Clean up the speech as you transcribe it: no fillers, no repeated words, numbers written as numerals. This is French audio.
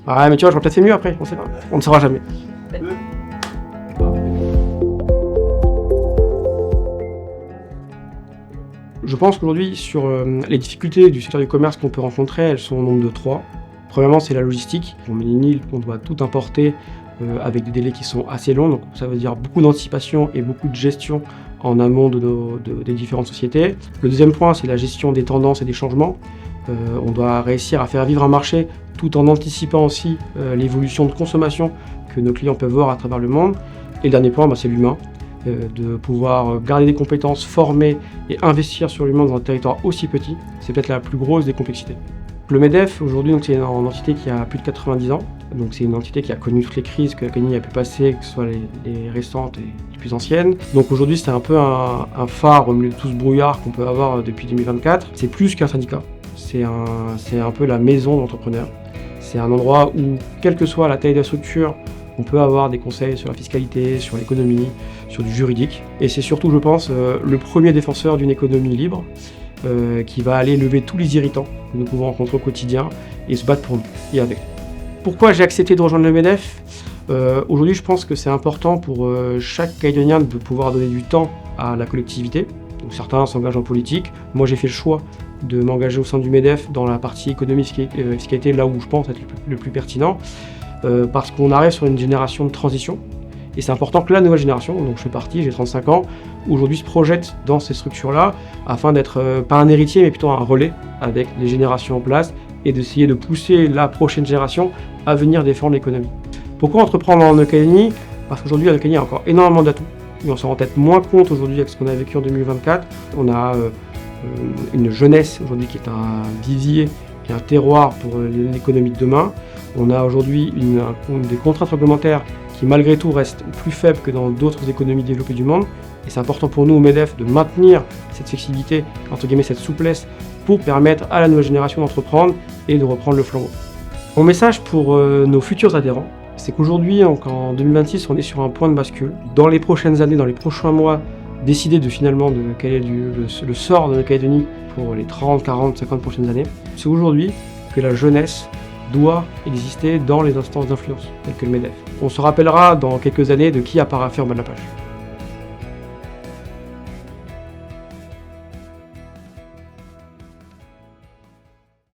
Ah mais tu vois, j'aurais peut-être fait mieux après, on sait pas. On ne saura jamais. Je pense qu'aujourd'hui, sur les difficultés du secteur du commerce qu'on peut rencontrer, elles sont au nombre de 3. Premièrement, c'est la logistique. On est une île, on doit tout importer avec des délais qui sont assez longs. Donc ça veut dire beaucoup d'anticipation et beaucoup de gestion en amont des différentes sociétés. Le deuxième point, c'est la gestion des tendances et des changements. On doit réussir à faire vivre un marché tout en anticipant aussi l'évolution de consommation que nos clients peuvent voir à travers le monde. Et le dernier point, c'est l'humain. De pouvoir garder des compétences, former et investir sur l'humain dans un territoire aussi petit, c'est peut-être la plus grosse des complexités. Le MEDEF, aujourd'hui, c'est une entité qui a plus de 90 ans. Donc c'est une entité qui a connu toutes les crises que la Canini a pu passer, que ce soit les récentes et les plus anciennes. Donc aujourd'hui, c'est un peu un phare au milieu de tout ce brouillard qu'on peut avoir depuis 2024. C'est plus qu'un syndicat. C'est un peu la maison de l'entrepreneur. C'est un endroit où, quelle que soit la taille de la structure, on peut avoir des conseils sur la fiscalité, sur l'économie, sur du juridique. Et c'est surtout, je pense, le premier défenseur d'une économie libre qui va aller lever tous les irritants que nous pouvons rencontrer au quotidien et se battre pour nous et avec. Pourquoi j'ai accepté de rejoindre le MEDEF ? Aujourd'hui, je pense que c'est important pour chaque Calédonien de pouvoir donner du temps à la collectivité. Donc, certains s'engagent en politique. Moi, j'ai fait le choix de m'engager au sein du MEDEF dans la partie économie fiscalité, là où je pense être le plus pertinent. Parce qu'on arrive sur une génération de transition et c'est important que la nouvelle génération, donc je fais partie, j'ai 35 ans, aujourd'hui se projette dans ces structures-là afin d'être pas un héritier mais plutôt un relais avec les générations en place et d'essayer de pousser la prochaine génération à venir défendre l'économie. Pourquoi entreprendre en Calédonie ? Parce qu'aujourd'hui, à Calédonie, il y a encore énormément d'atouts. Et on s'en rend peut-être moins compte aujourd'hui avec ce qu'on a vécu en 2024. On a une jeunesse aujourd'hui qui est un vivier et un terroir pour l'économie de demain. On a aujourd'hui des contraintes réglementaires qui malgré tout restent plus faibles que dans d'autres économies développées du monde. Et c'est important pour nous au MEDEF de maintenir cette flexibilité, entre guillemets cette souplesse, pour permettre à la nouvelle génération d'entreprendre et de reprendre le flambeau. Mon message pour nos futurs adhérents, c'est qu'aujourd'hui, en 2026, on est sur un point de bascule. Dans les prochaines années, dans les prochains mois, décider de finalement de quel est le sort de la Calédonie pour les 30, 40, 50 prochaines années. C'est aujourd'hui que la jeunesse doit exister dans les instances d'influence, telles que le MEDEF. On se rappellera dans quelques années de qui a paraffé en bas de la page.